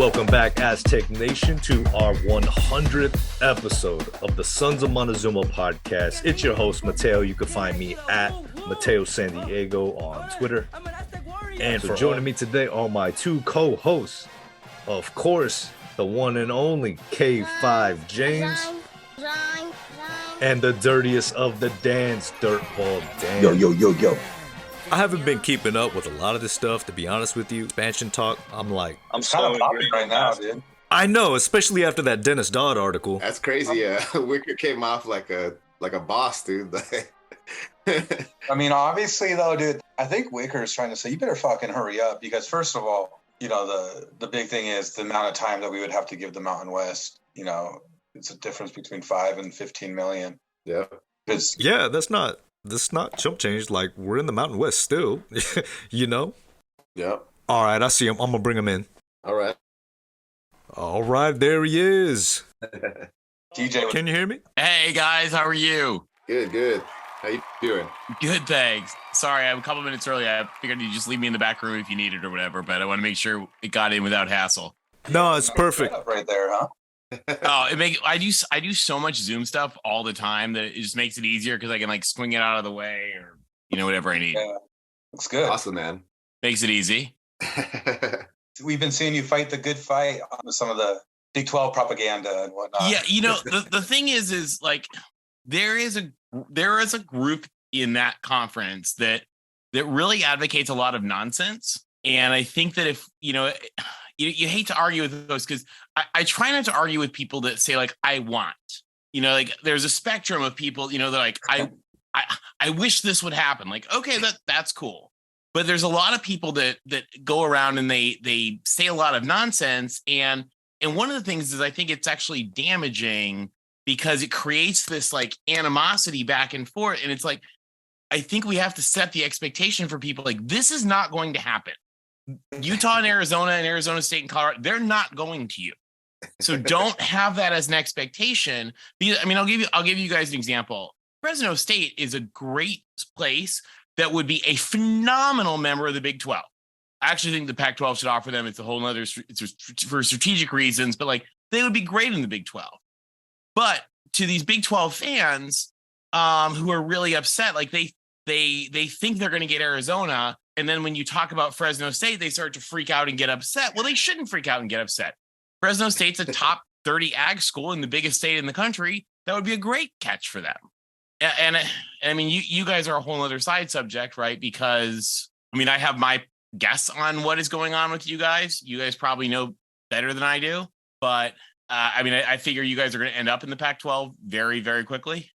Welcome back, Aztec Nation, to our 100th episode of the Sons of Montezuma podcast. It's your host, Matteo. You can find me at MatteoSanDiego on Twitter. And for joining me today are my two co-hosts, of course, the one and only K5James and the dirtiest of the Dans, Dirtball Dan. Yo. I haven't been keeping up with a lot of this stuff, to be honest with you. Expansion talk, I'm kind of popping right now, dude. I know, especially after that Dennis Dodd article. That's crazy. Yeah, Wicker came off like a boss, dude. I mean, obviously, though, dude, I think Wicker is trying to say, you better fucking hurry up, because first of all, you know, the big thing is the amount of time that we would have to give the Mountain West. You know, it's a difference between 5 and 15 million. Yeah. Yeah, that's not chump change. Like, we're in the Mountain West still, you know? Yep. All right, I see him. I'm going to bring him in. All right, there he is. TJ, can you hear me? Hey, guys, how are you? Good. How you doing? Good, thanks. Sorry, I'm a couple minutes early. I figured you'd just leave me in the back room if you needed or whatever, but I want to make sure it got in without hassle. No, it's perfect. Right there, huh? I do so much Zoom stuff all the time that it just makes it easier because I can like swing it out of the way or whatever I need. Yeah, looks good. Awesome, man. Makes it easy. We've been seeing you fight the good fight on some of the Big 12 propaganda and whatnot. Yeah, the thing is like there is a group in that conference that really advocates a lot of nonsense, and I think that if you hate to argue with those because I try not to argue with people that say like I want, like there's a spectrum of people, they're like I wish this would happen. Like, okay, that's cool. But there's a lot of people that go around and they say a lot of nonsense. And one of the things is I think it's actually damaging because it creates this like animosity back and forth. And it's like, I think we have to set the expectation for people like this is not going to happen. Utah and Arizona State and Colorado, they're not going to you. So don't have that as an expectation. Because, I mean, I'll give you guys an example. Fresno State is a great place that would be a phenomenal member of the Big 12. I actually think the Pac-12 should offer them. It's a whole nother, it's for strategic reasons, but like they would be great in the Big 12. But to these Big 12 fans who are really upset, like they think they're going to get Arizona. And then when you talk about Fresno State, they start to freak out and get upset. Well, they shouldn't freak out and get upset. Fresno State's a top 30 ag school in the biggest state in the country. That would be a great catch for them. And I mean, you guys are a whole other side subject, right? Because, I mean, I have my guess on what is going on with you guys. You guys probably know better than I do. But, I mean, I figure you guys are going to end up in the Pac-12 very, very quickly.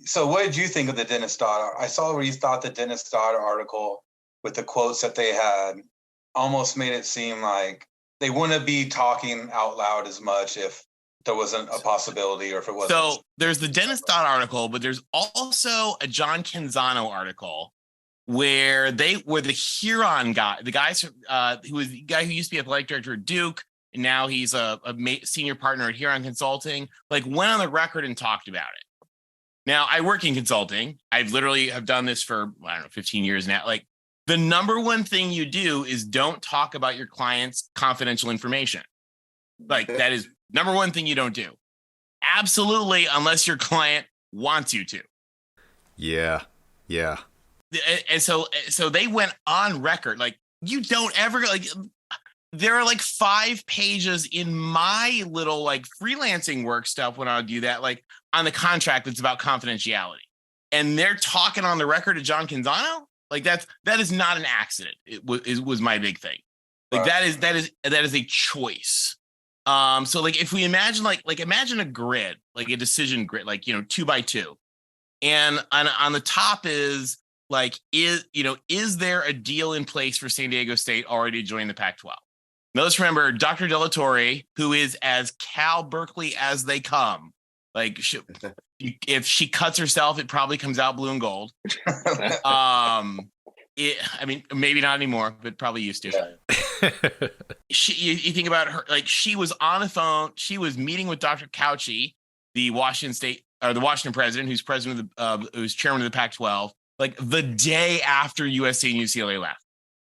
So what did you think of the Dennis Dodd? I saw where you thought the Dennis Dodd article with the quotes that they had almost made it seem like they wouldn't be talking out loud as much if there wasn't a possibility or if it wasn't. So there's the Dennis Dodd article, but there's also a John Canzano article where they were the Huron guy, the guys who was the guy who used to be athletic director at Duke, and now he's a senior partner at Huron Consulting, like went on the record and talked about it. Now, I work in consulting. I've literally have done this for, 15 years now. Like, the number one thing you do is don't talk about your client's confidential information. Like, that is number one thing you don't do. Absolutely, unless your client wants you to. Yeah. And so they went on record. Like, you don't ever, like, there are like 5 pages in my little like freelancing work stuff when I do that, like on the contract that's about confidentiality. And they're talking on the record to John Canzano. Like that is not an accident. It was my big thing. Like right. that is a choice. So like if we imagine like imagine a grid, like a decision grid, like 2 by 2, and on the top is like is there a deal in place for San Diego State already to join the Pac-12? Now let's remember Dr. Delatorre, who is as Cal Berkeley as they come. Like if she cuts herself, it probably comes out blue and gold. I mean, maybe not anymore, but probably used to. You think about her, like she was on the phone. She was meeting with Dr. Cauchi, the Washington president, who's chairman of the Pac-12, like the day after USC and UCLA left.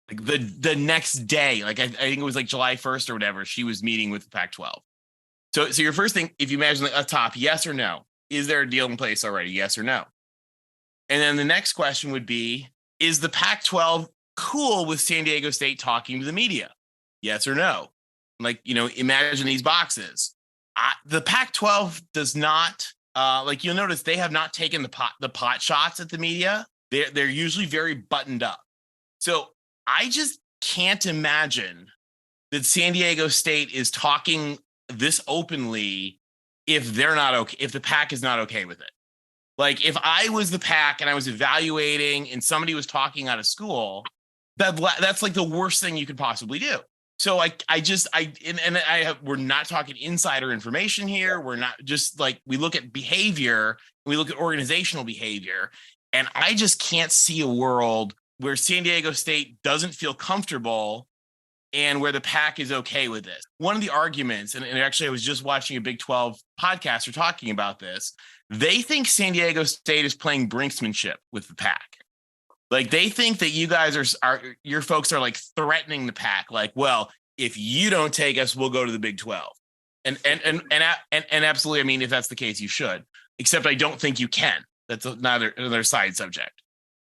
Like the next day, like I think it was like July 1st or whatever, she was meeting with the Pac-12. So your first thing, if you imagine like up top, yes or no, is there a deal in place already? Yes or no? And then the next question would be, is the Pac-12 cool with San Diego State talking to the media? Yes or no? Like, imagine these boxes. The Pac-12 does not, like you'll notice they have not taken the pot shots at the media. They're usually very buttoned up. So I just can't imagine that San Diego State is talking this openly if they're not okay, if the PAC is not okay with it. Like if I was the PAC and I was evaluating and somebody was talking out of school, that's like the worst thing you could possibly do. So we're not talking insider information here. We're not just like, we look at behavior, we look at organizational behavior, and I just can't see a world where San Diego State doesn't feel comfortable and where the PAC is okay with this. One of the arguments, and actually I was just watching a Big 12 podcaster talking about this, they think San Diego State is playing brinksmanship with the PAC. Like they think that you guys are your folks are like threatening the PAC. Like, well, if you don't take us, we'll go to the Big 12. And absolutely, I mean, if that's the case, you should. Except I don't think you can. That's another side subject.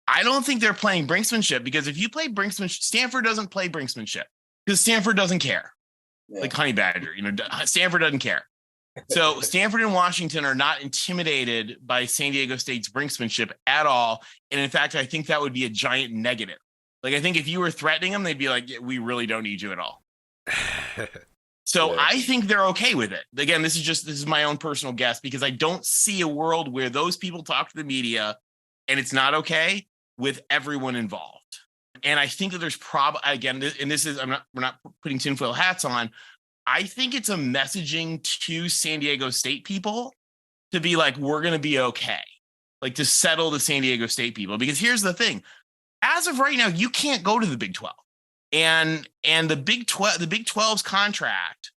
I don't think they're playing brinksmanship, because if you play brinksmanship, Stanford doesn't play brinksmanship because Stanford doesn't care. Yeah. Like Honey Badger, Stanford doesn't care. So Stanford and Washington are not intimidated by San Diego State's brinksmanship at all. And in fact, I think that would be a giant negative. Like, I think if you were threatening them, they'd be like, yeah, we really don't need you at all. So yeah. I think they're okay with it. Again, this is my own personal guess, because I don't see a world where those people talk to the media and it's not okay with everyone involved. And I think that there's we're not putting tinfoil hats on. I think it's a messaging to San Diego State people to be like, we're going to be okay, like to settle the San Diego State people. Because here's the thing, as of right now, you can't go to the Big 12, and the Big 12's contract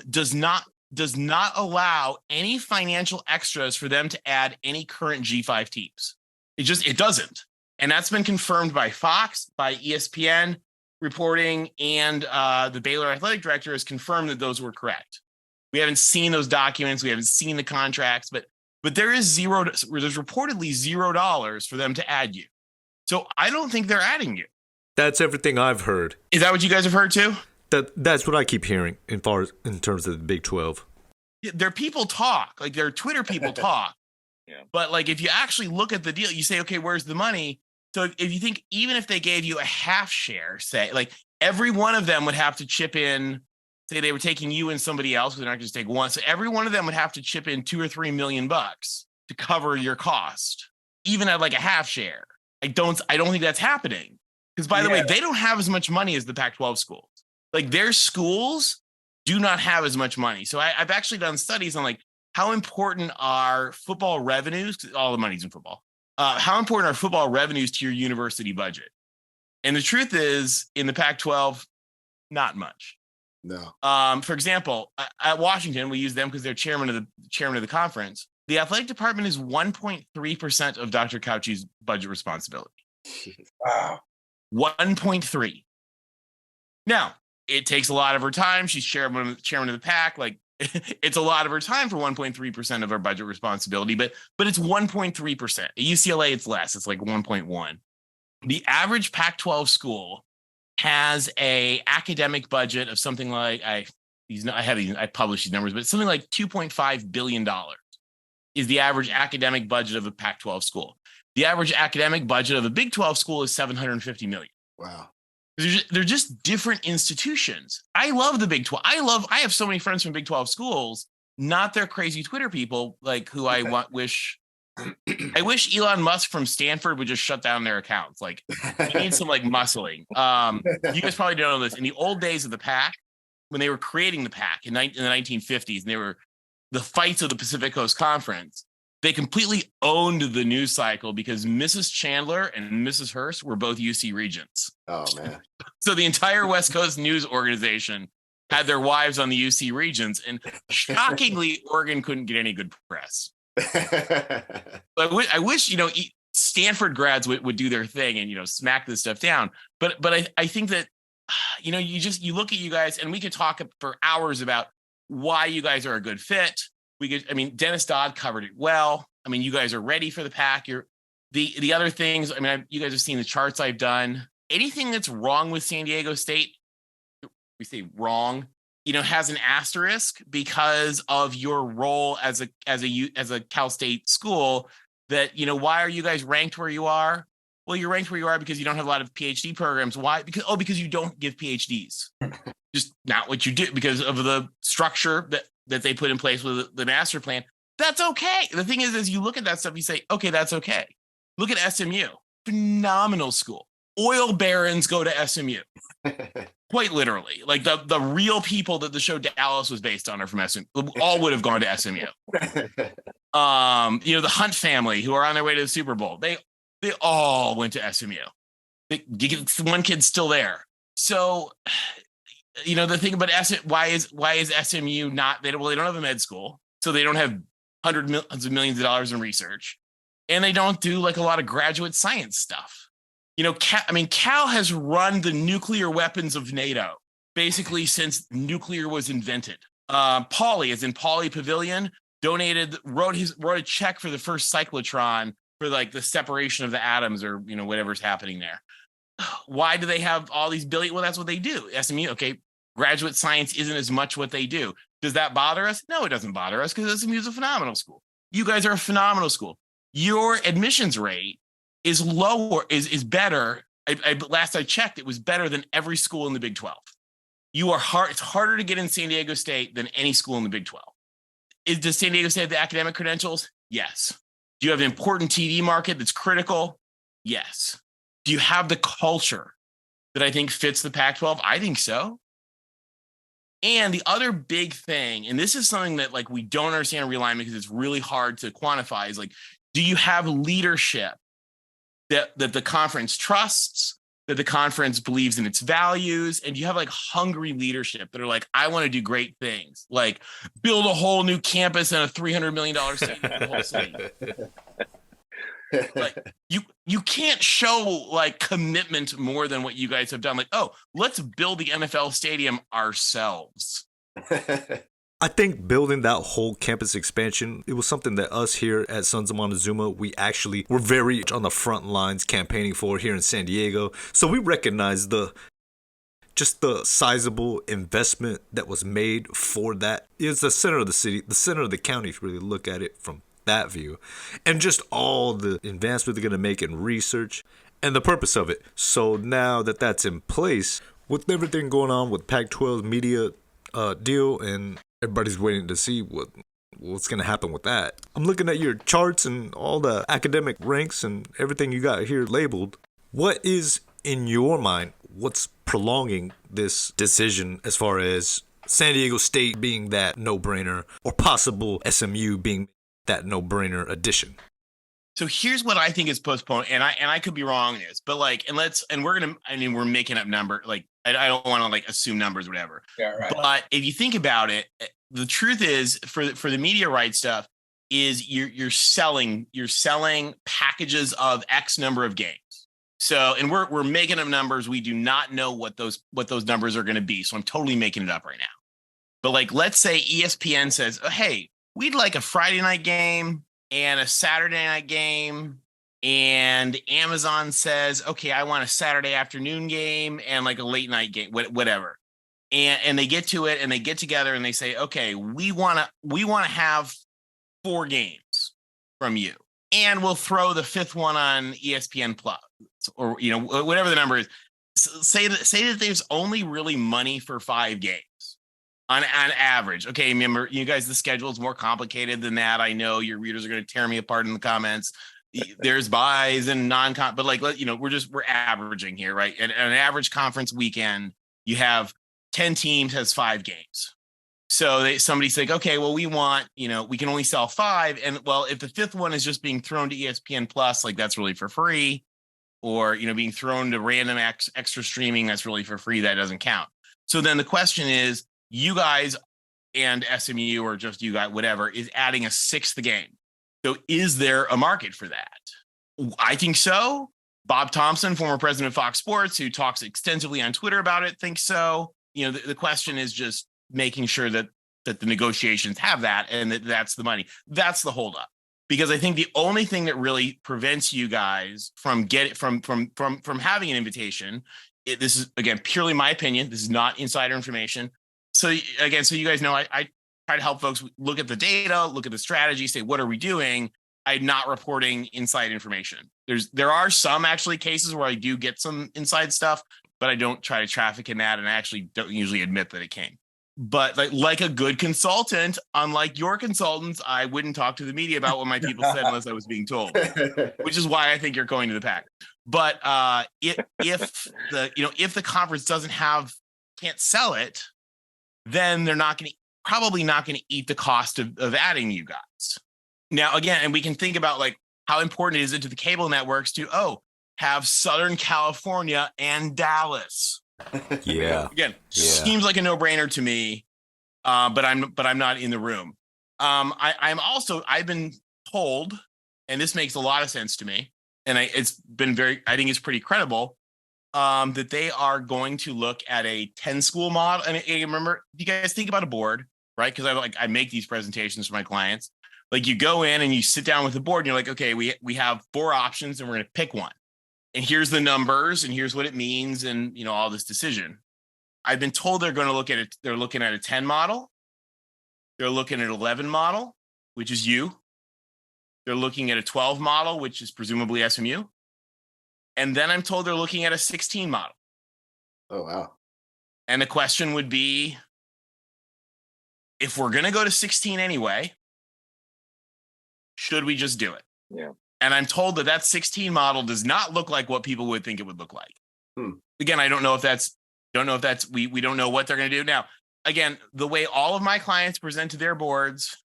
does not allow any financial extras for them to add any current G5 teams. It doesn't. And that's been confirmed by Fox, by ESPN reporting, and the Baylor athletic director has confirmed that those were correct. We haven't seen those documents. We haven't seen the contracts, but there's reportedly $0 for them to add you. So I don't think they're adding you. That's everything I've heard. Is that what you guys have heard too? That's what I keep hearing in terms of the Big 12. Their people talk, like their Twitter people talk. Yeah. But like, if you actually look at the deal, you say, okay, where's the money? So if you think, even if they gave you a half share, say, like every one of them would have to chip in, say they were taking you and somebody else, they're not going to take one. So every one of them would have to chip in $2 or $3 million to cover your cost, even at like a half share. I don't think that's happening. Because by the way, they don't have as much money as the Pac-12 schools. Like their schools do not have as much money. So I've actually done studies on like how important are football revenues, because all the money's in football. How important are football revenues to your university budget? And the truth is, in the Pac-12, not much. No. For example, at Washington, we use them because they're chairman of the conference. The athletic department is 1.3% of Dr. Cauchi's budget responsibility. Wow. 1.3. Now, it takes a lot of her time. She's chairman of the PAC. Like, it's a lot of her time for 1.3% of our budget responsibility, but it's 1.3%. At UCLA, it's less. It's like 1.1. The average Pac-12 school has a academic budget of something like I publish these numbers, but it's something like $2.5 billion is the average academic budget of a Pac-12 school. The average academic budget of a Big 12 school is $750 million. Wow. They're just different institutions. I love the Big 12. I have so many friends from Big 12 schools, not their crazy Twitter people, like who I wish Elon Musk from Stanford would just shut down their accounts. Like, he needs some like muscling. You guys probably don't know this. In the old days of the PAC, when they were creating the PAC in the 1950s, and they were the fights of the Pacific Coast Conference, they completely owned the news cycle because Mrs. Chandler and Mrs. Hearst were both UC regents. Oh, man. So the entire West Coast news organization had their wives on the UC regents, and shockingly, Oregon couldn't get any good press. I wish, Stanford grads would do their thing and smack this stuff down. But I think that you look at you guys, and we could talk for hours about why you guys are a good fit. Dennis Dodd covered it well. You guys are ready for the Pac. The other things. You guys have seen the charts I've done. Anything that's wrong with San Diego State, we say wrong, has an asterisk because of your role as a Cal State school. That why are you guys ranked where you are? Well, you're ranked where you are because you don't have a lot of PhD programs. Why? Because you don't give PhDs. Just not what you do because of the structure that they put in place with the master plan. That's okay. The thing is you look at that stuff, you say, okay, that's okay. Look at SMU, phenomenal school. Oil barons go to SMU, quite literally. Like the real people that the show Dallas was based on are from SMU. All would have gone to SMU. The Hunt family who are on their way to the Super Bowl, they all went to SMU. One kid's still there. So, the thing about why is SMU not? They don't have a med school, so they don't have hundreds of millions of dollars in research, and they don't do like a lot of graduate science stuff. Cal has run the nuclear weapons of NATO basically since nuclear was invented. Pauley, as in Pauley Pavilion, wrote a check for the first cyclotron for like the separation of the atoms or whatever's happening there. Why do they have all these billion? Well, that's what they do. SMU, okay, graduate science isn't as much what they do. Does that bother us? No, it doesn't bother us because SMU is a phenomenal school. You guys are a phenomenal school. Your admissions rate is lower, is better. Last I checked, it was better than every school in the Big 12. It's harder to get in San Diego State than any school in the Big 12. Does San Diego State have the academic credentials? Yes. Do you have an important TV market that's critical? Yes. Do you have the culture that I think fits the Pac-12? I think so. And the other big thing, and this is something that like we don't understand in realignment because it's really hard to quantify, is like, do you have leadership that the conference trusts, that the conference believes in its values, and you have like hungry leadership that are like, I want to do great things, like build a whole new campus and a $300 million stadium for the whole city. Like you can't show like commitment more than what you guys have done. Like, oh, let's build the NFL stadium ourselves. I think building that whole campus expansion, it was something that us here at Sons of Montezuma, we actually were very on the front lines campaigning for here in San Diego. So we recognize the sizable investment that was made for that. It's the center of the city, the center of the county, if you really look at it from that view. And just all the advancement they're going to make in research and the purpose of it. So now that that's in place, with everything going on with Pac12 Media deal, and everybody's waiting to see what's going to happen with that. I'm looking at your charts and all the academic ranks and everything you got here labeled. What is, in your mind, what's prolonging this decision as far as San Diego State being that no-brainer or possible SMU being that no-brainer addition? So here's what I think is postponed, and I could be wrong in this, but like, we're making up number, like I don't want to like assume numbers, or whatever. Yeah, right. But if you think about it, the truth is for the media rights stuff is you're selling packages of X number of games. So, and we're making up numbers. We do not know what those numbers are going to be. So I'm totally making it up right now. But like, let's say ESPN says, oh, hey, we'd like a Friday night game and a Saturday night game, and Amazon says, okay, I want a Saturday afternoon game and like a late night game, whatever. And they get to it and they get together and they say, okay, we want to have 4 games from you, and we'll throw the 5th one on ESPN Plus, or whatever the number is. Say that there's only really money for 5 games. On average. Okay, remember, you guys, the schedule is more complicated than that. I know your readers are going to tear me apart in the comments. There's buys and non-con, but like, we're averaging here, right? And an average conference weekend, you have 10 teams, has 5 games. So somebody's like, okay, well, we want, we can only sell 5. And well, if the 5th one is just being thrown to ESPN Plus, like that's really for free, or, being thrown to random extra streaming, that's really for free. That doesn't count. So then the question is, you guys and SMU, or just you guys, whatever, is adding a 6th game. So is there a market for that? I think so. Bob Thompson, former president of Fox Sports, who talks extensively on Twitter about it, thinks so. The question is just making sure that the negotiations have that, and that's the money. That's the holdup. Because I think the only thing that really prevents you guys from having an invitation, this is, again, purely my opinion. This is not insider information. So again, so you guys know, I try to help folks look at the data, look at the strategy, say, what are we doing? I'm not reporting inside information. There are some actually cases where I do get some inside stuff, but I don't try to traffic in that, and I actually don't usually admit that it came. But like a good consultant, unlike your consultants, I wouldn't talk to the media about what my people said unless I was being told, which is why I think you're going to the PAC. But if the conference can't sell it, then they're probably not going to eat the cost of adding you guys. Now, again, and we can think about like how important is it to the cable networks to have Southern California and Dallas. Yeah. Again, seems like a no-brainer to me, but I'm not in the room. I've been told, and this makes a lot of sense to me, and I think it's pretty credible, that they are going to look at a 10-school model. And remember, you guys think about a board, right? Because I make these presentations for my clients. Like, you go in and you sit down with the board and you're like, okay, we have 4 options and we're going to pick one. And here's the numbers and here's what it means, and all this decision. I've been told they're going to look at it. They're looking at a 10 model. They're looking at 11 model, which is you. They're looking at a 12 model, which is presumably SMU. And then I'm told they're looking at a 16 model. Oh, wow. And the question would be, if we're going to go to 16 anyway, should we just do it? Yeah. And I'm told that 16 model does not look like what people would think it would look like. Again, I don't know if that's we don't know what they're going to do. Now, again, the way all of my clients present to their boards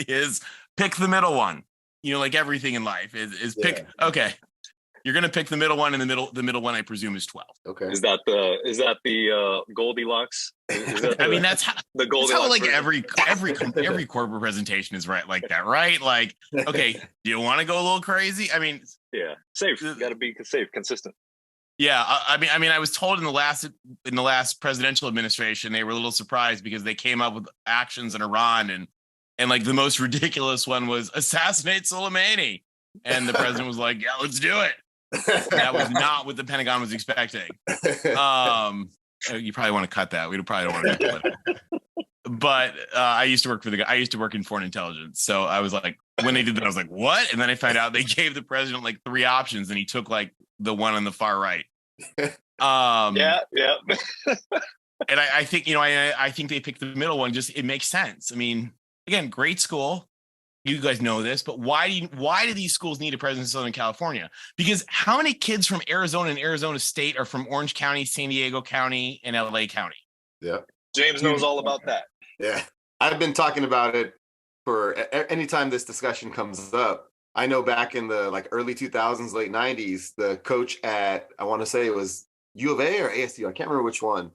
is pick the middle one. Like everything in life is pick. Okay, you're going to pick the middle one, and the middle one, I presume, is 12. Okay. Is that the Goldilocks? That's how the Goldilocks. That's how like version? every corporate presentation is like that, right? Like, okay, do you want to go a little crazy? I mean, yeah, safe. You got to be safe, consistent. Yeah, I mean, I was told in the last presidential administration, they were a little surprised because they came up with actions in Iran, and like the most ridiculous one was assassinate Soleimani, and the president was like, yeah, let's do it. That was not what the Pentagon was expecting. You probably want to cut that. We probably don't want to get political. But I used to work in foreign intelligence. So I was like, when they did that, I was like, what? And then I found out they gave the president like 3 options, and he took like the one on the far right. Yeah. And I think, I think they picked the middle one. Just, it makes sense. I mean, again, great school. You guys know this, but why do these schools need a presence in Southern California? Because how many kids from Arizona and Arizona State are from Orange County, San Diego County, and LA County? Yeah. James knows all about that. Yeah. I've been talking about it for anytime this discussion comes up. I know back in the early 2000s, late 90s, the coach at, I want to say it was U of A or ASU, I can't remember which one,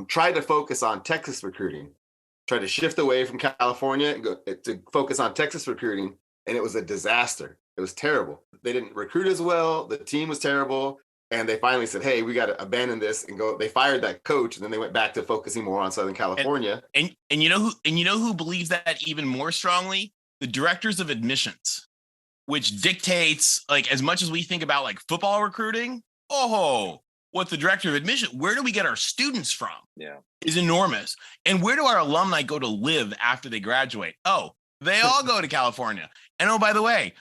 tried to focus on Texas recruiting. Tried to shift away from California and go to focus on Texas recruiting, and it was a disaster. It was terrible. They didn't recruit as well. The team was terrible, and they finally said, "Hey, we got to abandon this and go." They fired that coach, and then they went back to focusing more on Southern California. And you know who believes that even more strongly? The directors of admissions, which dictates, like, as much as we think about like football recruiting. What the director of admission, where do we get our students from? Yeah, is enormous. And where do our alumni go to live after they graduate? They all go to California. And by the way,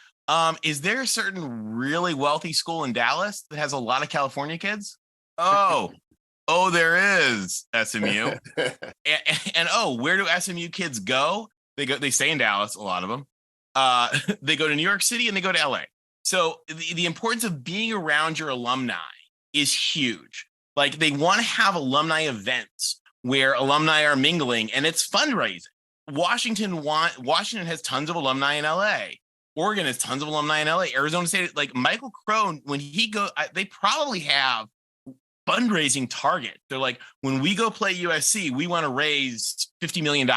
is there a certain really wealthy school in Dallas that has a lot of California kids? There is SMU. and where do SMU kids go? They stay in Dallas, a lot of them. They go to New York City and they go to LA. So the importance of being around your alumni is huge. Like, they want to have alumni events where alumni are mingling, and it's fundraising. Washington has tons of alumni in LA. Oregon has tons of alumni in LA. Arizona State, like Michael Crone, when he they probably have fundraising target. They're like, when we go play USC, we want to raise $50 million.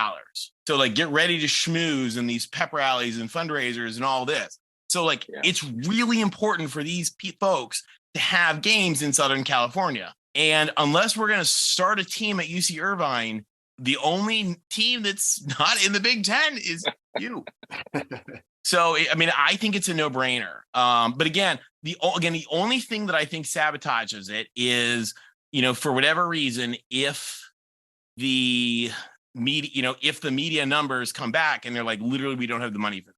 So like, get ready to schmooze in these pep rallies and fundraisers and all this. So like, it's really important for these folks to have games in Southern California. And unless we're going to start a team at UC Irvine, the only team that's not in the Big Ten is you. So, I mean, I think it's a no-brainer. But again, the only thing that I think sabotages it is, for whatever reason, if the media, if the media numbers come back and they're like, literally, we don't have the money for this.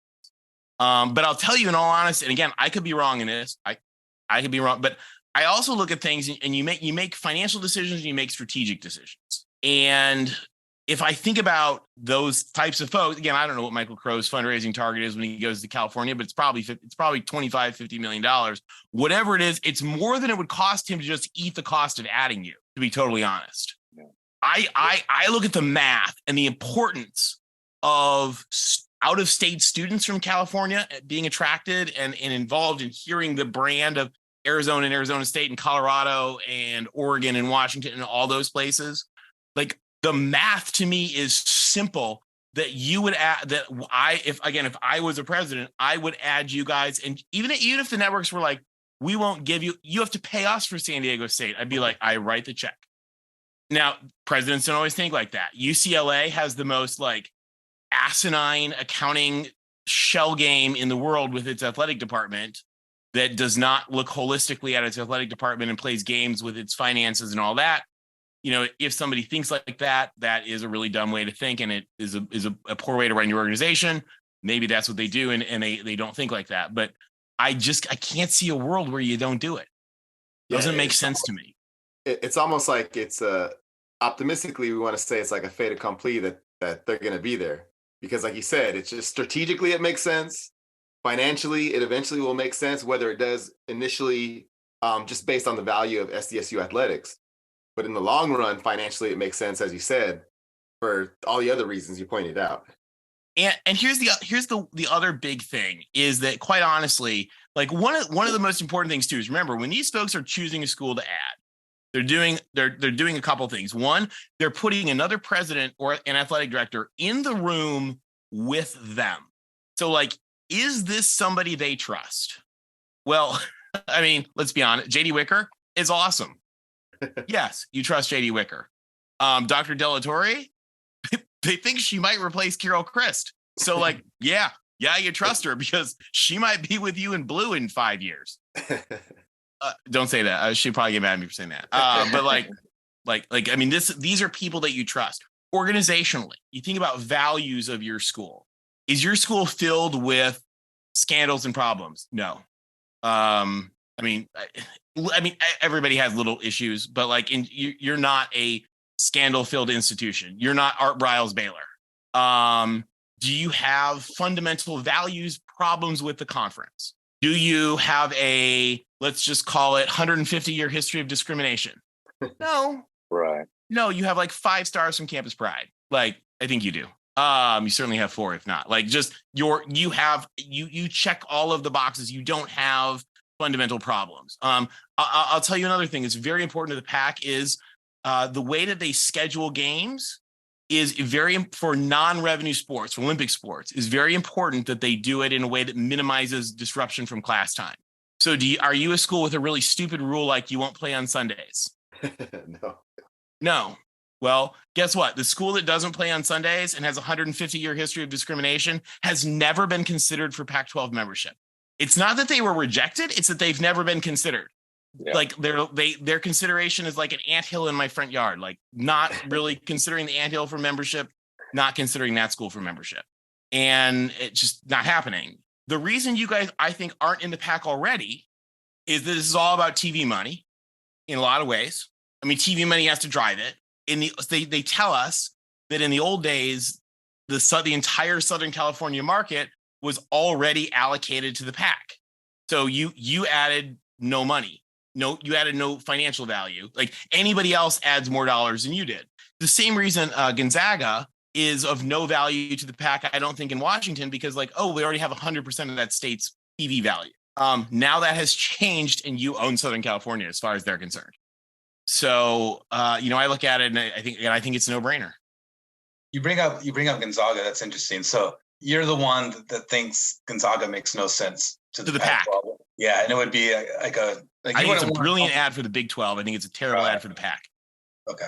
But I'll tell you in all honesty, and again, I could be wrong in this. I could be wrong, but I also look at things and you make financial decisions and you make strategic decisions. And if I think about those types of folks, again, I don't know what Michael Crow's fundraising target is when he goes to California, but it's probably $25-50 million. Whatever it is, it's more than it would cost him to just eat the cost of adding you, to be totally honest. Yeah. I look at the math and the importance of out-of-state students from California being attracted and involved in hearing the brand of Arizona and Arizona State and Colorado and Oregon and Washington and all those places. Like, the math to me is simple, that you would add that if I was a president, I would add you guys. And even if the networks were like, we won't give you have to pay us for San Diego State, I'd be like, I write the check. Now, presidents don't always think like that. UCLA has the most like asinine accounting shell game in the world with its athletic department that does not look holistically at its athletic department and plays games with its finances and all that. If somebody thinks like that, that is a really dumb way to think, and it is a poor way to run your organization. Maybe that's what they do, and they don't think like that. But I can't see a world where you don't do it. It doesn't make sense to me. It's almost like it's optimistically we want to say it's like a fait accompli that they're going to be there, because like you said, it's just strategically it makes sense. Financially, it eventually will make sense, whether it does initially just based on the value of SDSU athletics. But in the long run, financially, it makes sense, as you said, for all the other reasons you pointed out. And here's the other big thing is that, quite honestly, like one of the most important things too is, remember, when these folks are choosing a school to add, they're doing a couple things. One, they're putting another president or an athletic director in the room with them. So like, is this somebody they trust? Well, I mean, let's be honest. JD Wicker is awesome. Yes, you trust JD Wicker. Dr. Delatorre, they think she might replace Carol Christ. So like, yeah, you trust her because she might be with you in blue in 5 years. Don't say that. She'd probably get mad at me for saying that. But like, I mean, these are people that you trust. Organizationally, you think about values of your school. Is your school filled with scandals and problems? No. I mean, everybody has little issues, but like, you're not a scandal-filled institution. You're not Art Briles Baylor. Do you have fundamental values problems with the conference? Do you have a, let's just call it, 150-year history of discrimination? No. Right. No, you have like 5 stars from Campus Pride. Like, I think you do. You certainly have 4, if not. Like, just you check all of the boxes. You don't have fundamental problems. I'll tell you another thing that's very important to the PAC is the way that they schedule games is for non-revenue sports, for Olympic sports, is very important that they do it in a way that minimizes disruption from class time. So are you a school with a really stupid rule like you won't play on Sundays? No. Well, guess what? The school that doesn't play on Sundays and has a 150-year history of discrimination has never been considered for Pac-12 membership. It's not that they were rejected, it's that they've never been considered. Yeah. Like their consideration is like an anthill in my front yard, like not really considering the anthill for membership, not considering that school for membership. And it's just not happening. The reason you guys, I think, aren't in the PAC already is that this is all about TV money in a lot of ways. I mean, TV money has to drive it. They tell us that in the old days, the entire Southern California market was already allocated to the PAC. So you added no money. No, you added no financial value. Like anybody else adds more dollars than you did. The same reason Gonzaga is of no value to the PAC, I don't think, in Washington, because like, oh, we already have 100% of that state's TV value. Now that has changed, and you own Southern California as far as they're concerned. So I look at it and I think it's a no-brainer. You bring up Gonzaga. That's interesting. So you're the one that thinks Gonzaga makes no sense. to the Pac. Pac-12. Yeah, and it would be like I think it's a brilliant ad for the Big 12. I think it's a terrible ad for the Pac. Okay.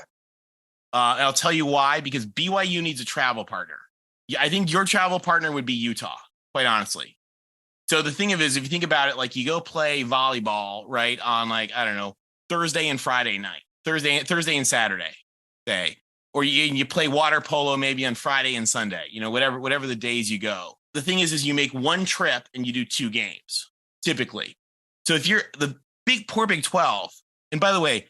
And I'll tell you why, because BYU needs a travel partner. Yeah, I think your travel partner would be Utah, quite honestly. So the thing of it is, if you think about it, like you go play volleyball, right, on like, I don't know, Thursday and Friday night, Thursday and Saturday day, or you play water polo maybe on Friday and Sunday, whatever the days you go. The thing is you make one trip and you do 2 games typically. So if you're the poor Big 12, and by the way,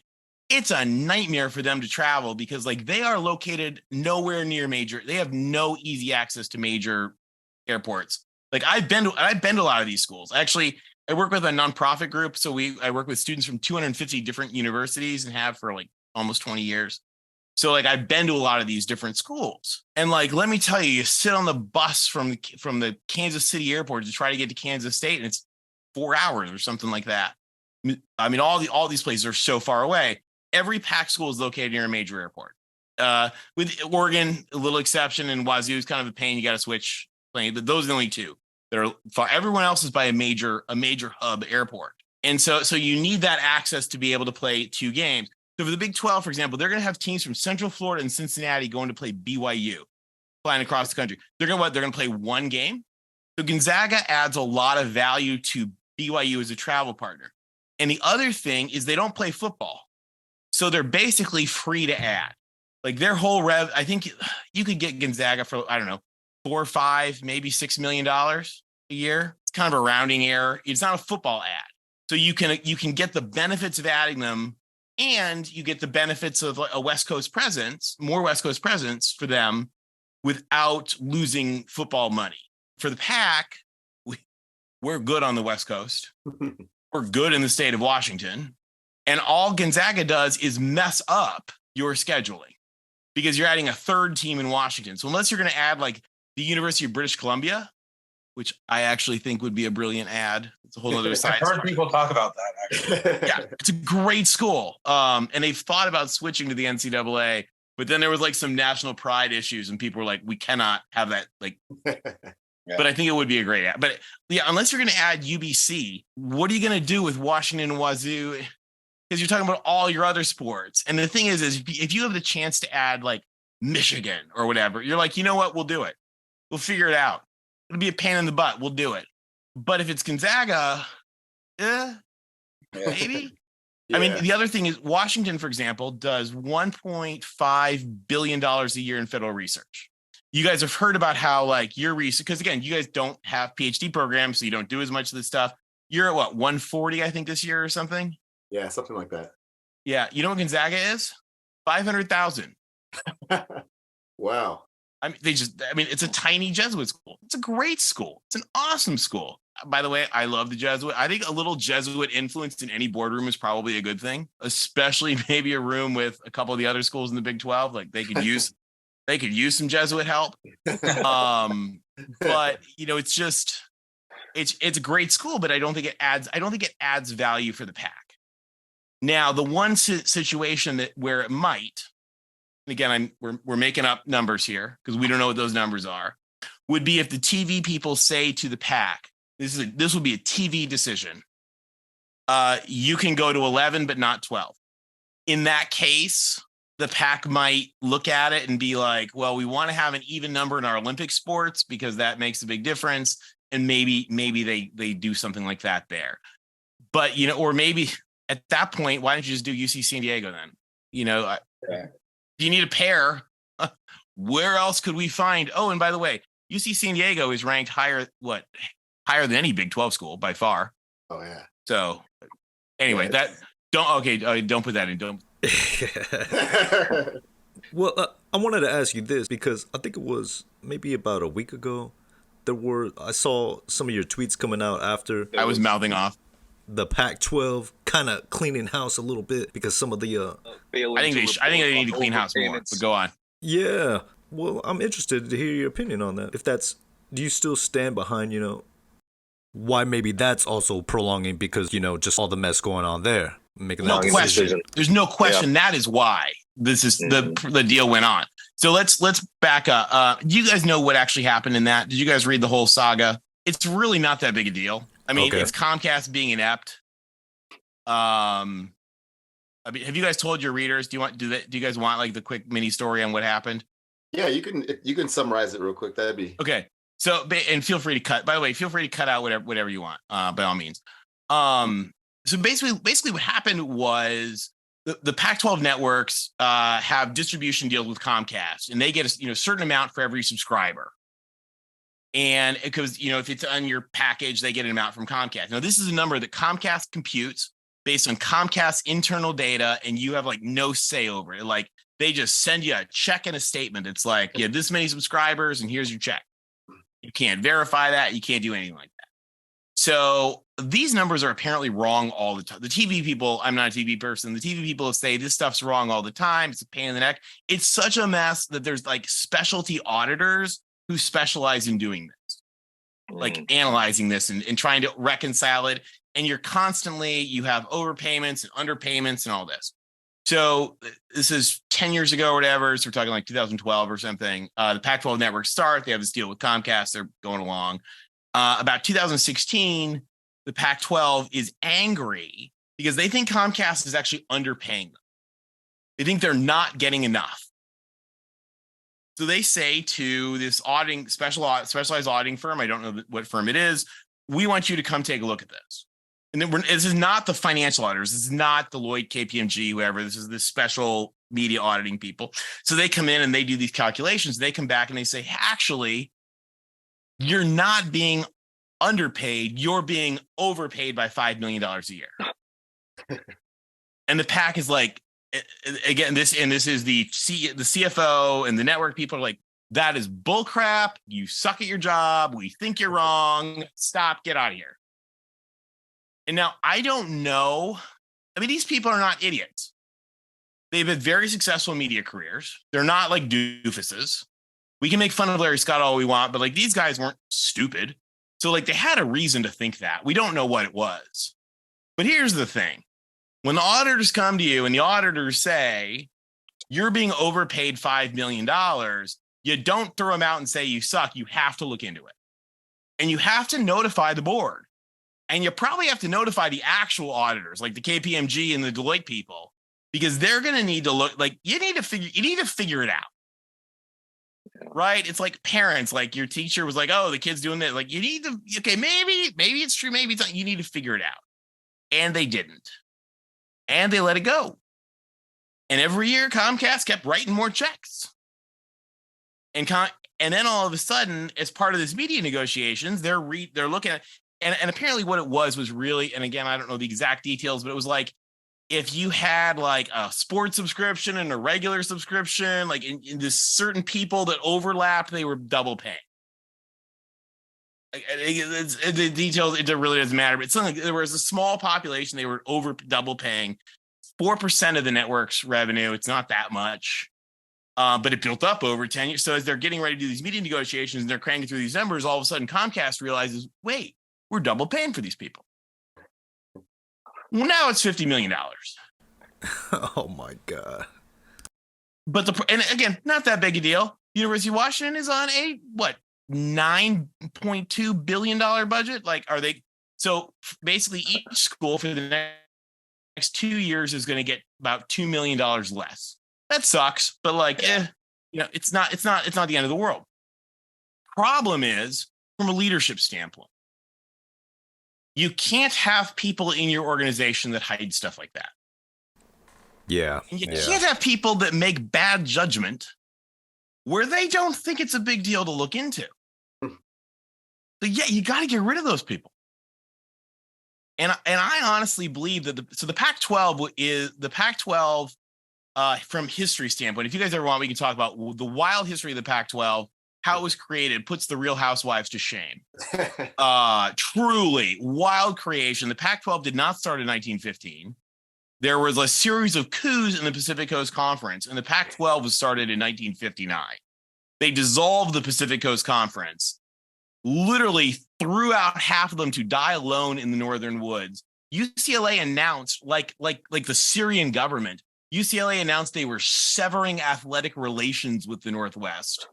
it's a nightmare for them to travel because like they are located nowhere near major. They have no easy access to major airports. Like I've been to a lot of these schools. Actually, I work with a nonprofit group. So I work with students from 250 different universities and have for like almost 20 years. So like I've been to a lot of these different schools. And like, let me tell you sit on the bus from the Kansas City airport to try to get to Kansas State. And it's 4 hours or something like that. I mean, all these places are so far away. Every Pac school is located near a major airport. With Oregon, a little exception, and Wazoo is kind of a pain. You got to switch plane, but those are the only 2 that are far. Everyone else is by a major hub airport. And so you need that access to be able to play 2 games. So for the Big 12, for example, they're going to have teams from Central Florida and Cincinnati going to play BYU, flying across the country. They're going to play 1 game. So Gonzaga adds a lot of value to BYU as a travel partner. And the other thing is they don't play football. So they're basically free to add. Like their whole rev, I think you could get Gonzaga for, I don't know, $4 or $5, maybe $6 million a year. It's kind of a rounding error. It's not a football ad. So you can get the benefits of adding them, and you get the benefits of a West Coast presence, more West Coast presence for them without losing football money. For the Pac, we're good on the West Coast. We're good in the state of Washington. And all Gonzaga does is mess up your scheduling because you're adding a 3rd team in Washington. So unless you're going to add like the University of British Columbia, which I actually think would be a brilliant ad. It's a whole other side. I've heard people talk about that, actually. Yeah, it's a great school. And they've thought about switching to the NCAA, but then there was like some national pride issues and people were like, we cannot have that. Like, yeah. But I think it would be a great ad. But yeah, unless you're going to add UBC, what are you going to do with Washington and Wazoo? Because you're talking about all your other sports. And the thing is if you have the chance to add like Michigan or whatever, you're like, you know what? We'll do it. We'll figure it out. It'll be a pain in the butt. We'll do it. But if it's Gonzaga, maybe. Yeah. I mean, the other thing is Washington, for example, does $1.5 billion a year in federal research. You guys have heard about how like your research, because again, you guys don't have PhD programs, so you don't do as much of this stuff. You're at what, 140, I think, this year or something? Yeah, something like that. Yeah. You know what Gonzaga is? 500,000. Wow. I mean, it's a tiny Jesuit school. It's a great school. It's an awesome school. By the way, I love the Jesuit. I think a little Jesuit influence in any boardroom is probably a good thing, especially maybe a room with a couple of the other schools in the Big 12. Like they could use some Jesuit help. But it's a great school, but I don't think it adds value for the Pac. Now, the one situation where it might, and again, we're making up numbers here because we don't know what those numbers are, would be if the TV people say to the Pac, this will be a TV decision. You can go to 11, but not 12. In that case, the Pac might look at it and be like, well, we want to have an even number in our Olympic sports because that makes a big difference. And maybe they do something like that there. But, or maybe at that point, why don't you just do UC San Diego then? If you need a pair, where else could we find? Oh, and by the way, UC San Diego is ranked higher than any Big 12 school by far. Oh yeah. So anyway, don't put that in. Don't. Well, I wanted to ask you this because I think it was maybe about a week ago. I saw some of your tweets coming out after. I was mouthing off. The Pac-12 kind of cleaning house a little bit because some of the. I think they need to clean house more. But go on. Yeah. Well, I'm interested to hear your opinion on that. Do you still stand behind, why maybe that's also prolonging because, just all the mess going on there? No question. There's no question. Yeah. That is why this is the deal went on. So let's back up. Do you guys know what actually happened in that? Did you guys read the whole saga? It's really not that big a deal. I mean, Okay. it's Comcast being inept. I mean, have you guys told your readers? Do you guys want like the quick mini story on what happened? Yeah, you can summarize it real quick. That'd be Okay. So, and feel free to cut. By the way, feel free to cut out whatever you want. By all means. So basically, what happened was the Pac-12 networks have distribution deals with Comcast, and they get a certain amount for every subscriber. And it goes, if it's on your package, they get an amount from Comcast. Now, this is a number that Comcast computes based on Comcast internal data, and you have like no say over it. Like they just send you a check and a statement. It's like, yeah, this many subscribers, and here's your check. You can't verify that. You can't do anything like that. So these numbers are apparently wrong all the time. The TV people, I'm not a TV person. The TV people say this stuff's wrong all the time. It's a pain in the neck. It's such a mess that there's like specialty auditors who specialize in doing this, like analyzing this and trying to reconcile it. And you have overpayments and underpayments and all this. So this is 10 years ago or whatever. So we're talking like 2012 or something. The Pac-12 networks start. They have this deal with Comcast. They're going along. About 2016, the Pac-12 is angry because they think Comcast is actually underpaying them. They think they're not getting enough. So they say to this specialized auditing firm, I don't know what firm it is, we want you to come take a look at this. And then this is not the financial auditors. This is not Deloitte, KPMG, whoever. This is the special media auditing people. So they come in and they do these calculations. They come back and they say, actually, you're not being underpaid. You're being overpaid by $5 million a year. And the PAC is like, again, this is the CFO and the network people are like, that is bullcrap. You suck at your job. We think you're wrong. Stop. Get out of here. And now I don't know. I mean, these people are not idiots. They've had very successful media careers. They're not like doofuses. We can make fun of Larry Scott all we want, but like these guys weren't stupid. So like they had a reason to think that. We don't know what it was. But here's the thing. When the auditors come to you and the auditors say, you're being overpaid $5 million, you don't throw them out and say you suck. You have to look into it. And you have to notify the board. And you probably have to notify the actual auditors, like the KPMG and the Deloitte people, because they're going to need to look like you need to figure it out. Right? It's like parents, like your teacher was like, oh, the kid's doing that. Like you need to, okay, maybe it's true. Maybe it's not. You need to figure it out. And they didn't. And they let it go. And every year Comcast kept writing more checks. And then all of a sudden, as part of this media negotiations, they're looking at, and apparently what it was really, and again, I don't know the exact details, but it was like, if you had like a sports subscription and a regular subscription, like in this certain people that overlapped, they were double paying. The details, it really doesn't matter, but it's something like there was a small population, they were double paying 4% of the network's revenue. It's not that much, but it built up over 10 years. So as they're getting ready to do these media negotiations and they're cranking through these numbers, all of a sudden Comcast realizes, wait, we're double paying for these people. Well, now it's $50 million. Oh my God. But and again, not that big a deal. University of Washington is on a $9.2 billion budget. Like, are they? So basically, each school for the next 2 years is going to get about $2 million less. That sucks, but like, it's not the end of the world. Problem is, from a leadership standpoint, you can't have people in your organization that hide stuff like that. Yeah. And you can't have people that make bad judgment where they don't think it's a big deal to look into. So yeah, you got to get rid of those people. And I honestly believe that the Pac-12 is the Pac-12 from history standpoint. If you guys ever want, we can talk about the wild history of the Pac-12. How it was created puts the Real Housewives to shame. Truly wild creation. The Pac-12 did not start in 1915. There was a series of coups in the Pacific Coast Conference, and the Pac-12 was started in 1959. They dissolved the Pacific Coast Conference, literally threw out half of them to die alone in the northern woods. UCLA announced, like the Syrian government, UCLA announced they were severing athletic relations with the Northwest.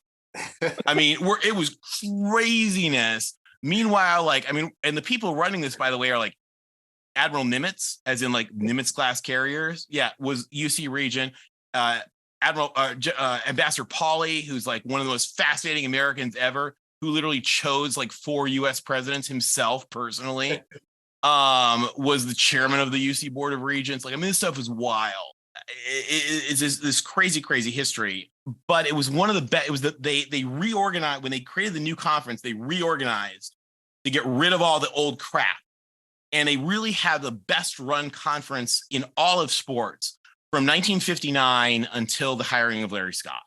I mean, it was craziness. Meanwhile, like, I mean, and the people running this, by the way, are like Admiral Nimitz, as in like Nimitz class carriers. Yeah, was UC Regent. Ambassador Pauly, who's like one of the most fascinating Americans ever, who literally chose like 4 U.S. presidents himself personally, was the chairman of the UC Board of Regents. Like, I mean, this stuff is wild. It's this crazy history. But it was one of the best. It was that they reorganized when they created the new conference. They reorganized to get rid of all the old crap, and they really had the best run conference in all of sports from 1959 until the hiring of Larry Scott.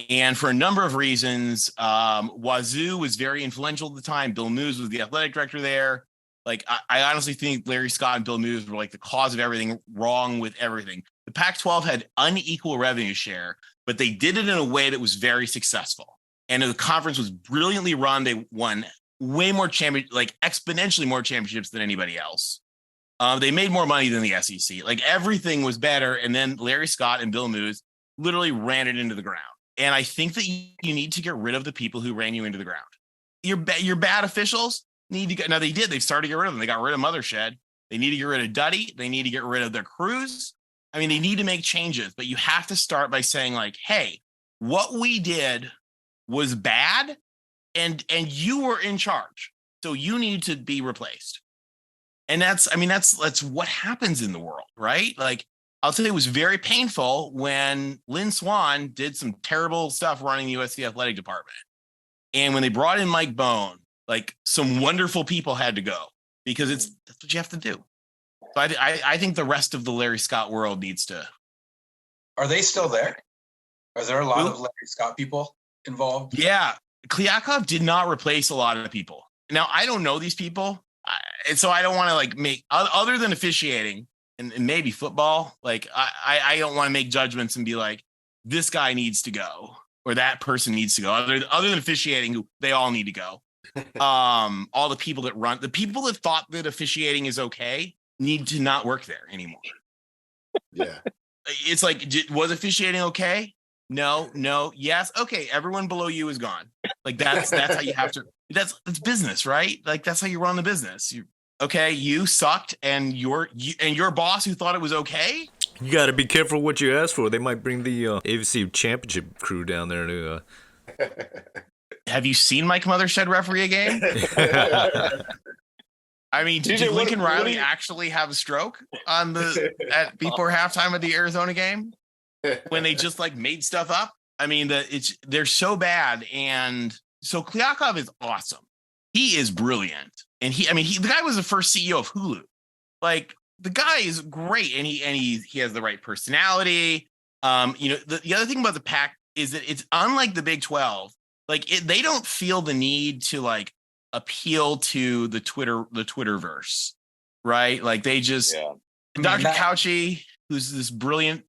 And for a number of reasons, Wazoo was very influential at the time. Bill Moos was the athletic director there. Like, I honestly think Larry Scott and Bill Moos were like the cause of everything wrong with everything. The Pac-12 had unequal revenue share, but they did it in a way that was very successful. And the conference was brilliantly run. They won way more like exponentially more championships than anybody else. They made more money than the SEC. Like, everything was better. And then Larry Scott and Bill Moos literally ran it into the ground. And I think that you need to get rid of the people who ran you into the ground. Your bad officials need to get. Now they did. They started to get rid of them. They got rid of Mothershed. They need to get rid of Duddy. They need to get rid of their crews. I mean, they need to make changes, but you have to start by saying like, hey, what we did was bad, and you were in charge, so you need to be replaced. And that's what happens in the world, right? Like, I'll tell you, it was very painful when Lynn Swann did some terrible stuff running the USC athletic department. And when they brought in Mike Bone, like, some wonderful people had to go, because that's what you have to do. So I think the rest of the Larry Scott world needs to. Are they still there? Are there a lot of Larry Scott people involved? Yeah. Kliakov did not replace a lot of people. Now, I don't know these people. And so I don't want to like make, other than officiating and maybe football, like I don't want to make judgments and be like, this guy needs to go or that person needs to go. Other than officiating, who they all need to go. All the people that thought that officiating is okay need to not work there anymore. Yeah. It's like, was officiating okay? No, yes. Okay. Everyone below you is gone. Like, that's how you have to, that's business, right? Like, that's how you run the business. You sucked, and your boss who thought it was okay. You got to be careful what you ask for. They might bring the AVC championship crew down there to. Have you seen Mike Mothershed referee a game? I mean, did Lincoln Riley actually have a stroke before halftime of the Arizona game when they just like made stuff up? I mean, they're so bad. And so Kliakov is awesome. He is brilliant. And the guy was the first CEO of Hulu. Like, the guy is great, and he has the right personality. The other thing about the Pac is that it's unlike the Big 12. Like, they don't feel the need to like appeal to the Twitterverse, right? Like, they just Dr. Cauchi, who's this brilliant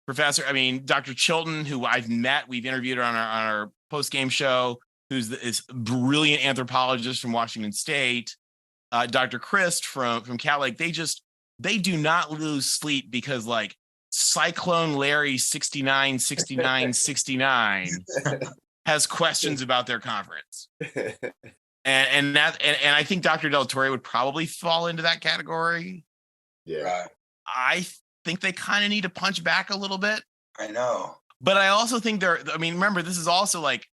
professor. I mean, Dr. Chilton, who I've met, we've interviewed on our post-game show, who's this brilliant anthropologist from Washington State. Dr. Christ from Cal. Like, they do not lose sleep because like Cyclone Larry 69 has questions about their conference. And I think Dr. Delatorre would probably fall into that category. Yeah. I think they kind of need to punch back a little bit. I know. But I also think remember, this is also like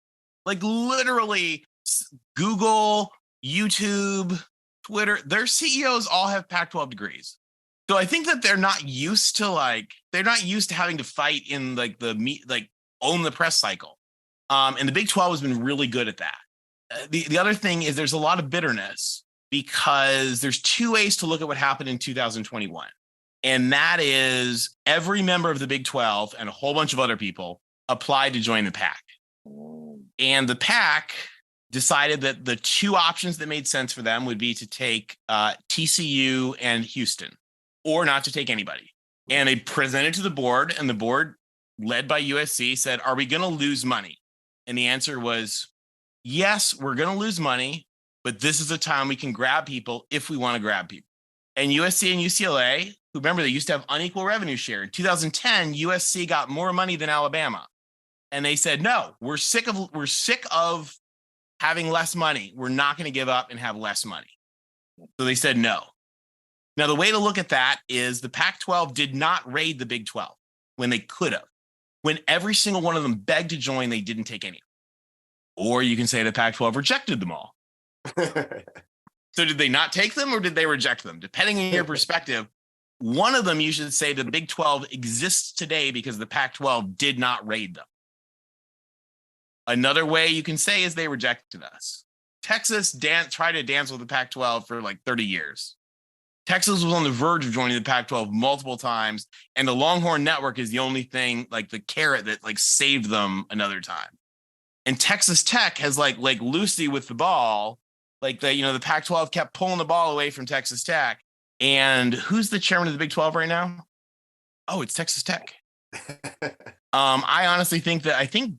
literally Google, YouTube, Twitter, their CEOs all have Pac-12 degrees. So I think that they're not used to having to fight in like own the press cycle. And the Big 12 has been really good at that. The other thing is there's a lot of bitterness because there's 2 ways to look at what happened in 2021. And that is every member of the Big 12 and a whole bunch of other people applied to join the PAC. And the PAC decided that the 2 options that made sense for them would be to take TCU and Houston, or not to take anybody. And they presented to the board, and the board, led by USC, said, are we going to lose money? And the answer was, yes, we're going to lose money, but this is a time we can grab people if we want to grab people. And USC and UCLA, who remember, they used to have unequal revenue share. In 2010, USC got more money than Alabama. And they said, no, we're sick of having less money. We're not going to give up and have less money. So they said no. Now, the way to look at that is the Pac-12 did not raid the Big 12 when they could have. When every single one of them begged to join, they didn't take any. Or you can say the Pac-12 rejected them all. So did they not take them or did they reject them? Depending on your perspective, one of them you should say the Big 12 exists today because the Pac-12 did not raid them. Another way you can say is they rejected us. Texas tried to dance with the Pac-12 for like 30 years. Texas was on the verge of joining the Pac-12 multiple times, and the Longhorn Network is the only thing, like the carrot that like saved them another time. And Texas Tech has like Lucy with the ball, like the Pac-12 kept pulling the ball away from Texas Tech. And who's the chairman of the Big 12 right now? Oh, it's Texas Tech. I honestly think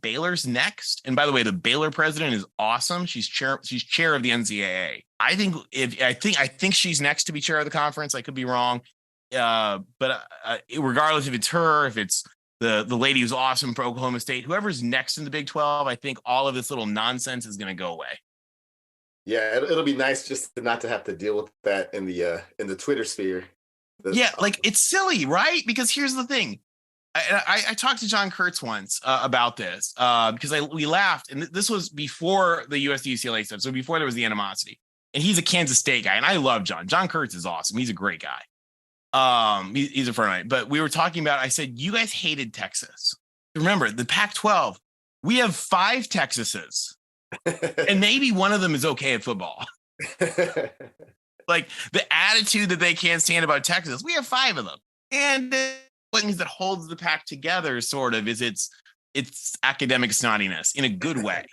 Baylor's next. And by the way, the Baylor president is awesome. She's chair of the NCAA. I think she's next to be chair of the conference. I could be wrong. But regardless if it's her, if it's the lady who's awesome for Oklahoma State, whoever's next in the Big 12, I think all of this little nonsense is going to go away. Yeah, it'll be nice just not to have to deal with that in the Twitter sphere. Like it's silly, right? Because here's the thing. I talked to John Kurtz once about this because we laughed, and this was before the USC-UCLA stuff, so before there was the animosity. And he's a Kansas State guy, and I love John. John Kurtz is awesome. He's a great guy. He's a friend of mine. But we were talking about, I said, you guys hated Texas. Remember, the Pac-12, we have 5 Texases, and maybe one of them is okay at football. Like the attitude that they can't stand about Texas, we have 5 of them. And things that holds the pack together sort of is its academic snottiness in a good way.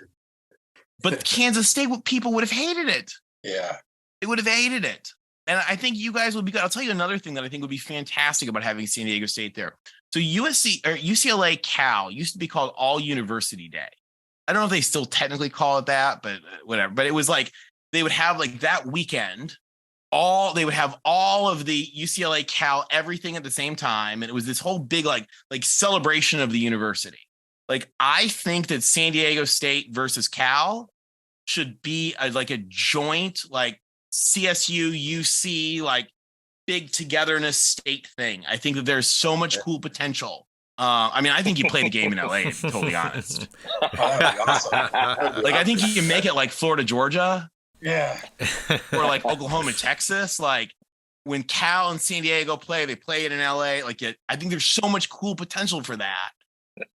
But Kansas State people would have hated it. Yeah. They would have hated it. And I think you guys would be good. I'll tell you another thing that I think would be fantastic about having San Diego State there. So UCLA Cal used to be called All University Day. I don't know if they still technically call it that, but whatever. But it was like they would have like that weekend. They would have all of the UCLA Cal everything at the same time, and it was this whole big like celebration of the university. Like I think that San Diego State versus Cal should be a joint like CSU UC like big togetherness state thing. I think that there's so much cool potential. I think you play the game in LA, to be totally honest. That'd be awesome. Like I think you can make it like Florida, Georgia. Yeah. Or like Oklahoma, Texas. Like when Cal and San Diego play, they play it in LA. I think there's so much cool potential for that.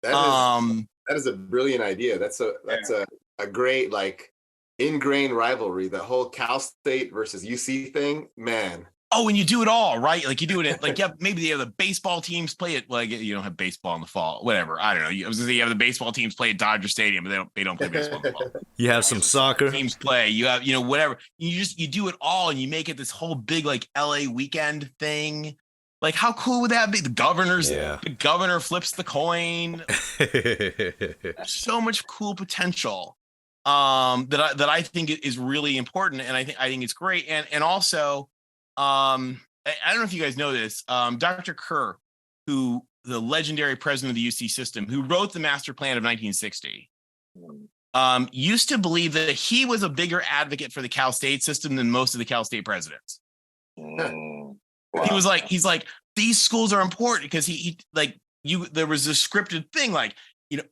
That is a brilliant idea. That's a great like ingrained rivalry. The whole Cal State versus UC thing, man. Oh, and you do it all, right? Like you do it at like maybe the baseball teams play it like you don't have baseball in the fall, whatever. I don't know. I was gonna say you have the baseball teams play at Dodger Stadium, but they don't play baseball in the fall. You have some soccer teams play. You have whatever. You do it all, and you make it this whole big like LA weekend thing. Like how cool would that be? The governor flips the coin. So much cool potential that I think is really important, and I think it's great, and also. I don't know if you guys know this. Dr. Kerr, the legendary president of the UC system, who wrote the master plan of 1960, used to believe that he was a bigger advocate for the Cal State system than most of the Cal State presidents. Wow. He's like, these schools are important because there was a scripted thing like,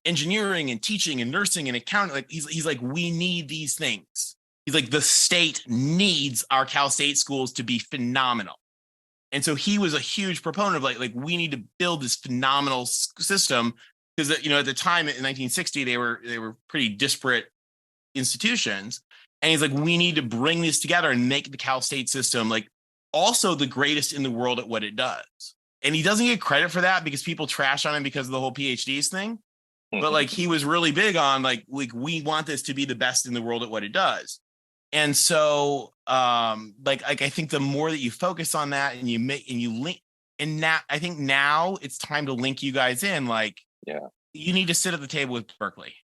engineering and teaching and nursing and accounting. Like he's like, we need these things. He's like, the state needs our Cal State schools to be phenomenal. And so he was a huge proponent of like we need to build this phenomenal system because, at the time in 1960, they were pretty disparate institutions. And he's like, we need to bring this together and make the Cal State system like also the greatest in the world at what it does. And he doesn't get credit for that because people trash on him because of the whole PhDs thing. But like he was really big on like we want this to be the best in the world at what it does. And so, I think the more that you focus on that and you link, and now I think now it's time to link you guys in. Like, you need to sit at the table with Berkeley.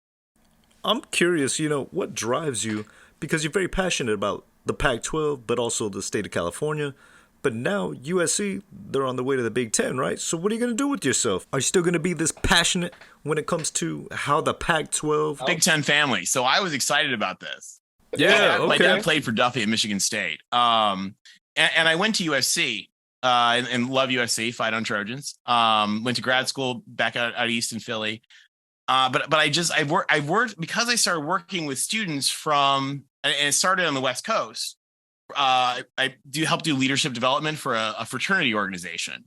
I'm curious, what drives you, because you're very passionate about the Pac-12, but also the state of California. But now USC, they're on the way to the Big Ten, right? So what are you going to do with yourself? Are you still going to be this passionate when it comes to how the Pac-12? Big Ten family. So I was excited about this. Yeah, My okay. dad played for Duffy at Michigan State. And I went to USC and love USC, fight on Trojans. Went to grad school back out east in Philly. But I've worked because I started working with students from, and it started on the West Coast. I help do leadership development for a fraternity organization.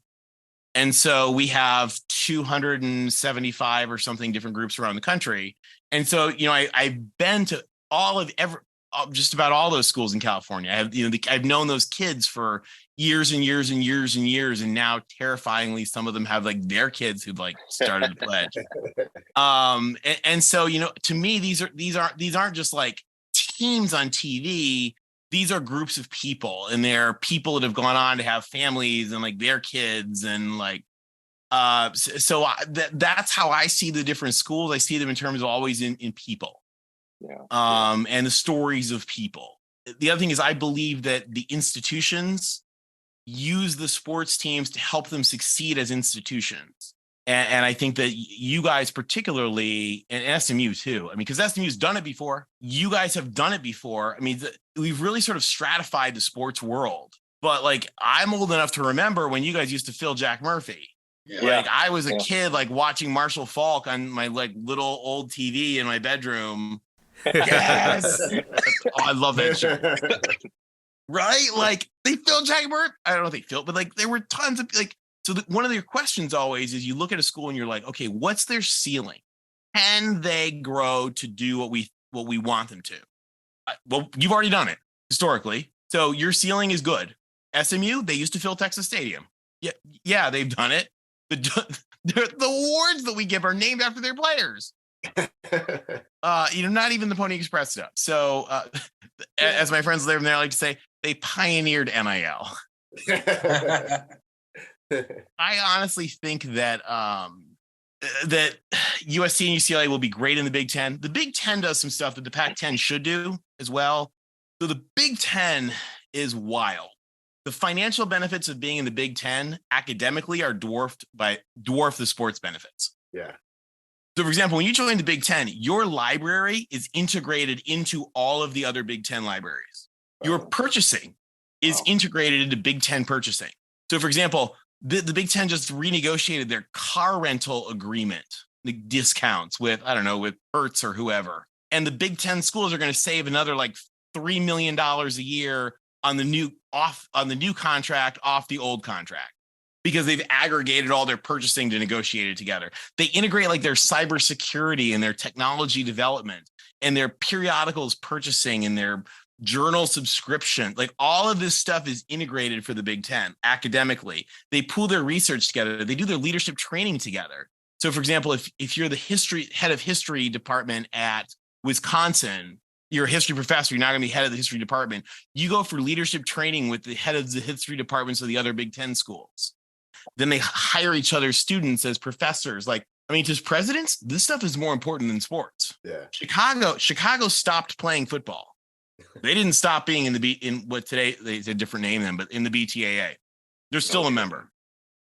And so we have 275 or something different groups around the country. And so, I've been to just about all those schools in California. I've known those kids for years and years and years and years. And now terrifyingly, some of them have like their kids who've like started to pledge. And so, to me, these aren't just like teams on TV. These are groups of people, and they're people that have gone on to have families and like their kids, and like, so that's how I see the different schools. I see them in terms of always in people, and the stories of people. The other thing is I believe that the institutions use the sports teams to help them succeed as institutions. And I think that you guys particularly, and SMU too, because SMU's done it before. You guys have done it before. We've really sort of stratified the sports world. But like, I'm old enough to remember when you guys used to fill Jack Murphy. Yeah. Like I was a kid, like watching Marshall Faulk on my like little old TV in my bedroom. Yes. I love that show. Right? Like they filled Jack Murphy. I don't know if they filled, but like there were tons of like, so one of your questions always is you look at a school and you're like, okay, what's their ceiling? Can they grow to do what we want them to? Well, you've already done it historically. So your ceiling is good. SMU, they used to fill Texas Stadium. Yeah, they've done it. The awards that we give are named after their players. Not even the Pony Express stuff. So as my friends live there, I like to say, they pioneered NIL. I honestly think that that USC and UCLA will be great in the Big Ten. The Big Ten does some stuff that the Pac-10 should do as well. So the Big Ten is wild. The financial benefits of being in the Big Ten academically are dwarf the sports benefits. Yeah. So, for example, when you join the Big Ten, your library is integrated into all of the other Big Ten libraries. Your purchasing is integrated into Big Ten purchasing. So, for example, the Big Ten just renegotiated their car rental agreement, the discounts with Hertz or whoever. And the Big Ten schools are going to save another like $3 million a year on the new contract off the old contract because they've aggregated all their purchasing to negotiate it together. They integrate like their cybersecurity and their technology development and their periodicals purchasing and their journal subscription. Like all of this stuff is integrated for the Big Ten academically. They pool their research together. They do their leadership training together. So, for example, if you're the head of history department at Wisconsin, you're a history professor, you're not going to be head of the history department. You go for leadership training with the head of the history departments of the other Big Ten schools. Then they hire each other's students as professors. Like, to presidents, this stuff is more important than sports. Yeah. Chicago stopped playing football. They didn't stop being in what today it's a different name then, but in the BTAA, they're still a member.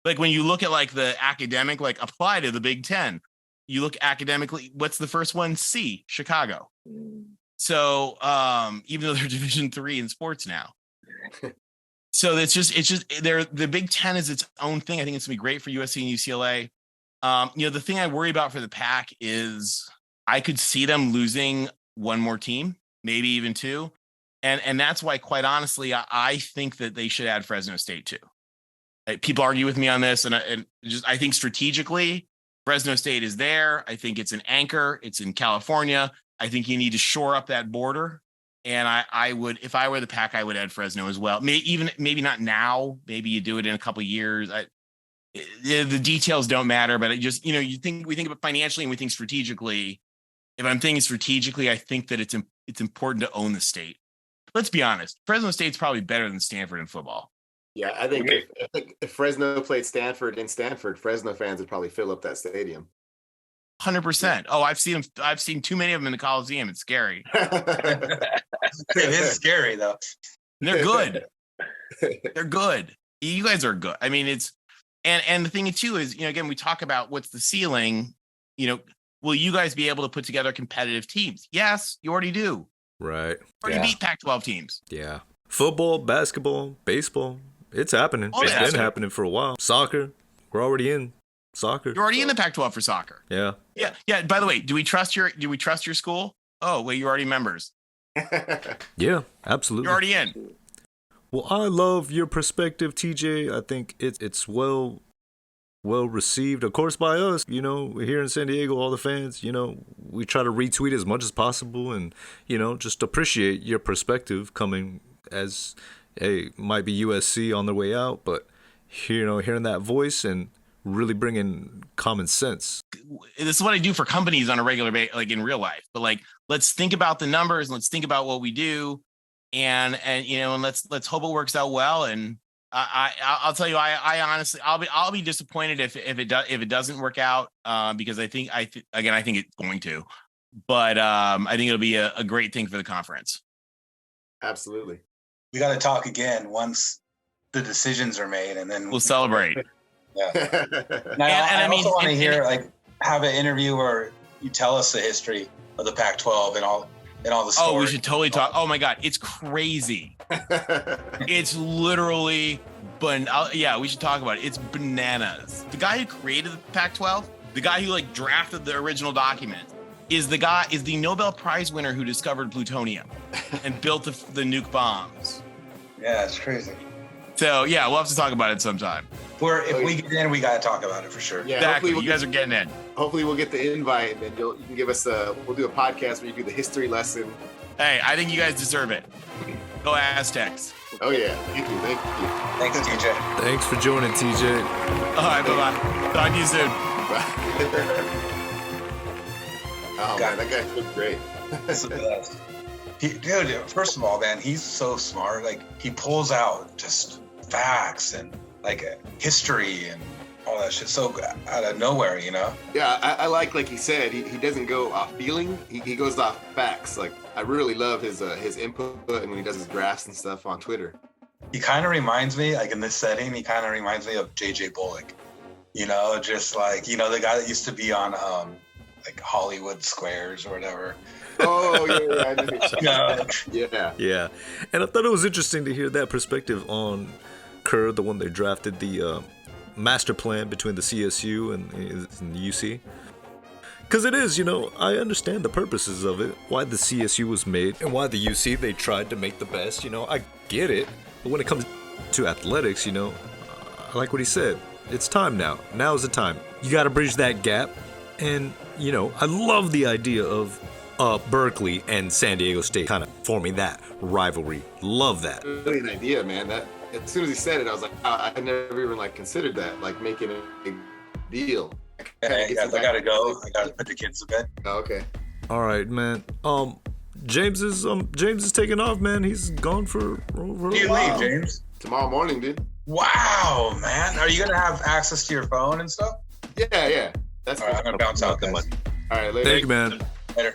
Like when you look at like the academic, like apply to the Big Ten, you look academically, what's the first one? C, Chicago. So even though they're Division III in sports now. So it's just the Big Ten is its own thing. I think it's gonna be great for USC and UCLA. The thing I worry about for the Pac is I could see them losing one more team, maybe even two. And that's why, quite honestly, I think that they should add Fresno State too. People argue with me on this, and I think strategically, Fresno State is there. I think it's an anchor. It's in California. I think you need to shore up that border. And I would, if I were the Pac, I would add Fresno as well. Maybe not now. Maybe you do it in a couple of years. The details don't matter, but we think about financially and we think strategically. If I'm thinking strategically, I think that it's important to own the state. Let's be honest. Fresno State's probably better than Stanford in football. Yeah, I think if Fresno played Stanford in Stanford, Fresno fans would probably fill up that stadium. 100%. Oh, I've seen too many of them in the Coliseum. It's scary. It is scary though. They're good. They're good. You guys are good. I mean, it's and the thing too is, again, we talk about what's the ceiling. Will you guys be able to put together competitive teams? Yes, you already do. Right. Already beat Pac-12 teams. Yeah. Football, basketball, baseball. It's happening. It's been happening for a while. Soccer. We're already in soccer. You're already in the Pac-12 for soccer. Yeah. Yeah. Yeah. By the way, do we trust your school? Oh, well, you're already members. Yeah, absolutely. You're already in. Well, I love your perspective, TJ. I think it's well received, of course, by us. Here in San Diego, all the fans. We try to retweet as much as possible, and just appreciate your perspective coming as might be USC on their way out, but hearing that voice and really bringing common sense. This is what I do for companies on a regular basis, like in real life. But let's think about the numbers. Let's think about what we do, and let's hope it works out well. And I'll tell you, I honestly, I'll be disappointed if it doesn't work out, because I think it's going to, but I think it'll be a great thing for the conference. Absolutely. We got to talk again once the decisions are made, and then we'll celebrate. Yeah. I also want to hear have an interview where you tell us the history of the Pac-12 and all the stories. Oh, we should totally talk. Oh my God, it's crazy. It's literally, yeah, we should talk about it. It's bananas. The guy who created the Pac-12, the guy who drafted the original document, is the Nobel Prize winner who discovered plutonium and built the nuke bombs. Yeah, it's crazy. So yeah, we'll have to talk about it sometime. If we get in, we got to talk about it for sure. Yeah, exactly. You guys are getting in. Hopefully we'll get the invite, and then you can give us we'll do a podcast where you do the history lesson. Hey, I think you guys deserve it. Go Aztecs. Oh yeah, thank you. Thanks, TJ. Thanks for joining, TJ. All right, bye-bye. Talk to you soon. Oh man, that guy looks great. That's the best. Dude, first of all, man, he's so smart. He pulls out just facts and history and all that shit so out of nowhere, Yeah, I like he said, he doesn't go off feeling. He goes off facts. I really love his input, and when he does his graphs and stuff on Twitter. He kind of reminds me, in this setting, he kind of reminds me of JJ Bullock. Just the guy that used to be on Hollywood Squares or whatever. Oh yeah. Yeah. And I thought it was interesting to hear that perspective on Kerr, the one they drafted the master plan between the CSU and the UC. Because it is, I understand the purposes of it, why the CSU was made, and why the UC, they tried to make the best, I get it. But when it comes to athletics, I like what he said. It's time now. Now's the time. You got to bridge that gap. And, I love the idea of Berkeley and San Diego State kind of forming that rivalry. Love that. Really an idea, man. That as soon as he said it, I was like, I never even considered that, making it a big deal. Hey, guys, I gotta go. I gotta put the kids to bed. Oh, okay. All right, man. James is taking off, man. He's gone for a Do you while. leave, James? Tomorrow morning, dude. Wow, man. Are you gonna have access to your phone and stuff? Yeah. That's all right. I'm gonna bounce out, guys. All right, later. Thank you, man. Later.